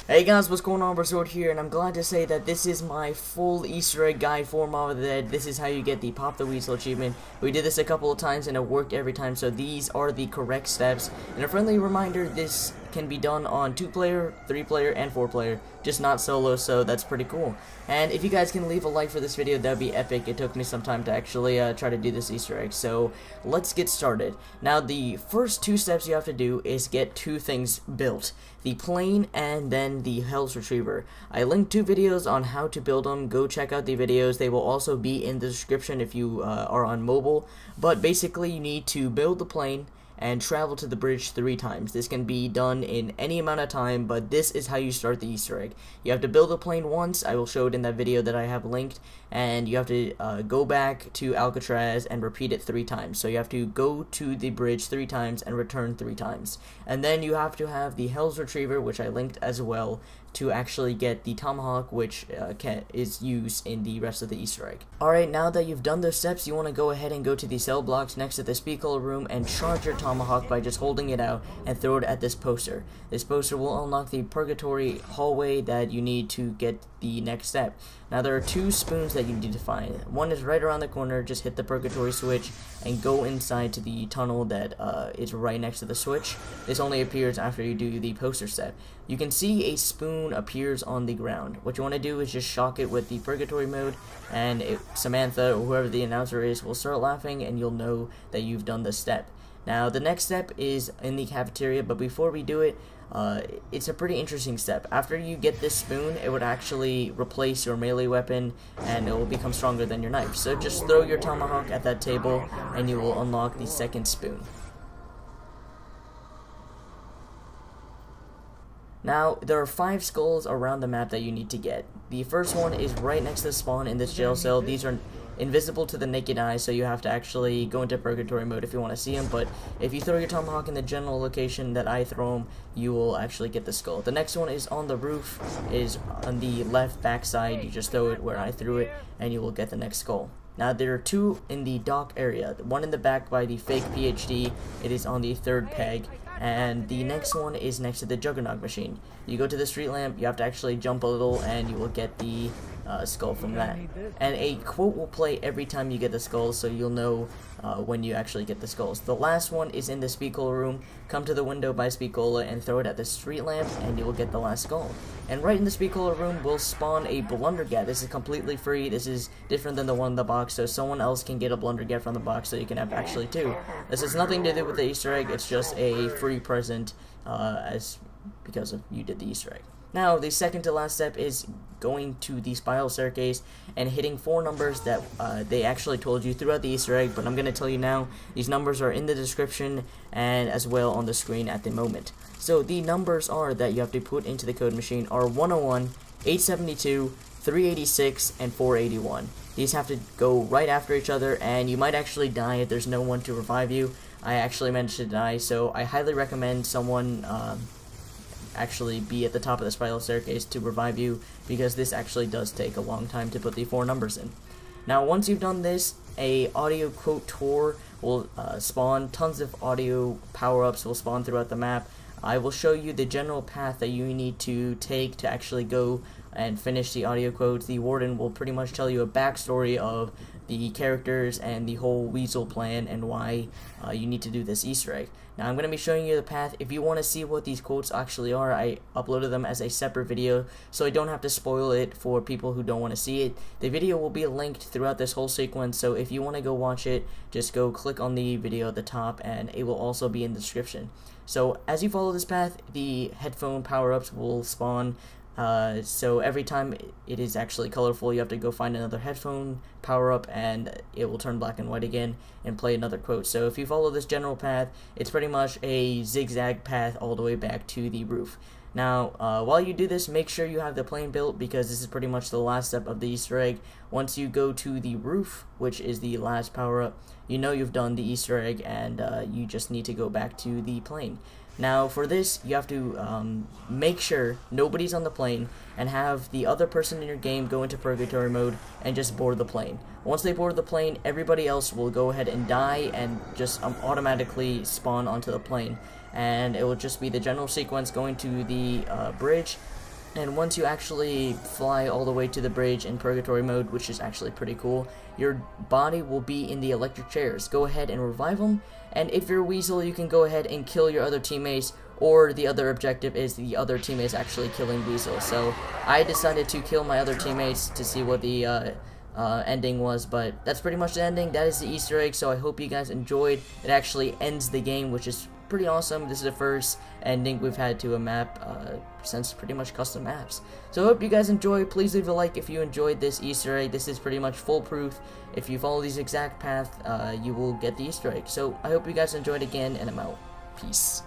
Hey guys, what's going on? Resort here, and I'm glad to say that this is my full Easter egg guide for Mob of the Dead. This is how you get the Pop the Weasel achievement. We did this a couple of times and it worked every time, so these are the correct steps. And a friendly reminder, this can be done on 2-player, 3-player, and 4-player, just not solo, so that's pretty cool. And if you guys can leave a like for this video, that would be epic. It took me some time to actually try to do this Easter egg, so let's get started. Now, the first 2 steps you have to do is get 2 things built. The plane and then the Hell's Retriever. I linked 2 videos on how to build them. Go check out the videos. They will also be in the description if you are on mobile. But basically, you need to build the plane and travel to the bridge 3 times. This can be done in any amount of time, but this is how you start the Easter egg. You have to build a plane once. I will show it in that video that I have linked, and you have to go back to Alcatraz and repeat it 3 times. So you have to go to the bridge 3 times and return 3 times. And then you have to have the Hell's Retriever, which I linked as well, to actually get the tomahawk, which is used in the rest of the Easter egg. Alright, now that you've done those steps, you want to go ahead and go to the cell blocks next to the speed color room and charge your tomahawk by just holding it out and throw it at this poster. This poster will unlock the Purgatory Hallway that you need to get the next step. Now, there are 2 spoons that you need to find. One is right around the corner. Just hit the Purgatory switch and go inside to the tunnel that is right next to the switch. This only appears after you do the poster step. You can see a spoon appears on the ground. What you want to do is just shock it with the Purgatory mode, and Samantha, or whoever the announcer is, will start laughing, and you'll know that you've done this step. Now, the next step is in the cafeteria, but before we do it, it's a pretty interesting step. After you get this spoon, it would actually replace your melee weapon, and it will become stronger than your knife. So just throw your tomahawk at that table, and you will unlock the second spoon. Now, there are 5 skulls around the map that you need to get. The first one is right next to the spawn in this jail cell. These are invisible to the naked eye, so you have to actually go into Purgatory mode if you want to see them, but if you throw your tomahawk in the general location that I throw them, you will actually get the skull. The next one is on the roof, is on the left back side. You just throw it where I threw it, and you will get the next skull. Now, there are 2 in the dock area. One in the back by the fake PhD. It is on the 3rd peg. And the next one is next to the Juggernaut machine. You go to the street lamp, you have to actually jump a little, and you will get the skull from that. And a quote will play every time you get the skulls, so you'll know when you actually get the skulls. The last one is in the speed cola room. Come to the window by speed cola and throw it at the street lamp, and you will get the last skull. And right in the speed cola room will spawn a blundergat. This is completely free. This is different than the one in the box, so someone else can get a blundergat from the box, so you can have actually 2. This has nothing to do with the Easter egg. It's just a free present because you did the Easter egg. Now, the second to last step is going to the spiral staircase and hitting 4 numbers that they actually told you throughout the Easter egg, but I'm going to tell you now. These numbers are in the description and as well on the screen at the moment. So the numbers are that you have to put into the code machine are 101, 872, 386, and 481. These have to go right after each other, and you might actually die if there's no one to revive you. I actually managed to die, so I highly recommend someone actually be at the top of the spiral staircase to revive you, because this actually does take a long time to put the 4 numbers in. Now, once you've done this, a audio quote tour will spawn. Tons of audio power-ups will spawn throughout the map. I will show you the general path that you need to take to actually go and finish the audio quotes. The Warden will pretty much tell you a backstory of the characters and the whole Weasel plan and why you need to do this Easter egg. Now, I'm going to be showing you the path. If you want to see what these quotes actually are, I uploaded them as a separate video, so I don't have to spoil it for people who don't want to see it. The video will be linked throughout this whole sequence, so if you want to go watch it, just go click on the video at the top, and it will also be in the description. So, as you follow this path, the headphone power-ups will spawn. So every time it is actually colorful, you have to go find another headphone power-up, and it will turn black and white again and play another quote. So if you follow this general path, it's pretty much a zigzag path all the way back to the roof. Now, while you do this, make sure you have the plane built, because this is pretty much the last step of the Easter egg. Once you go to the roof, which is the last power-up, you know you've done the Easter egg, and you just need to go back to the plane. Now, for this, you have to make sure nobody's on the plane and have the other person in your game go into Purgatory mode and just board the plane. Once they board the plane, everybody else will go ahead and die and just automatically spawn onto the plane. And it will just be the general sequence going to the bridge, And once you actually fly all the way to the bridge in Purgatory mode, which is actually pretty cool, your body will be in the electric chairs. Go ahead and revive them, and if you're a Weasel, you can go ahead and kill your other teammates, or the other objective is the other teammates actually killing Weasel. So I decided to kill my other teammates to see what the ending was, but that's pretty much the ending. That is the Easter egg, so I hope you guys enjoyed. It actually ends the game, which is pretty awesome. This is the first ending we've had to a map since pretty much custom maps. So I hope you guys enjoy. Please leave a like if you enjoyed this Easter egg. This is pretty much foolproof. If you follow these exact path, you will get the Easter egg. So I hope you guys enjoyed again, and I'm out. Peace.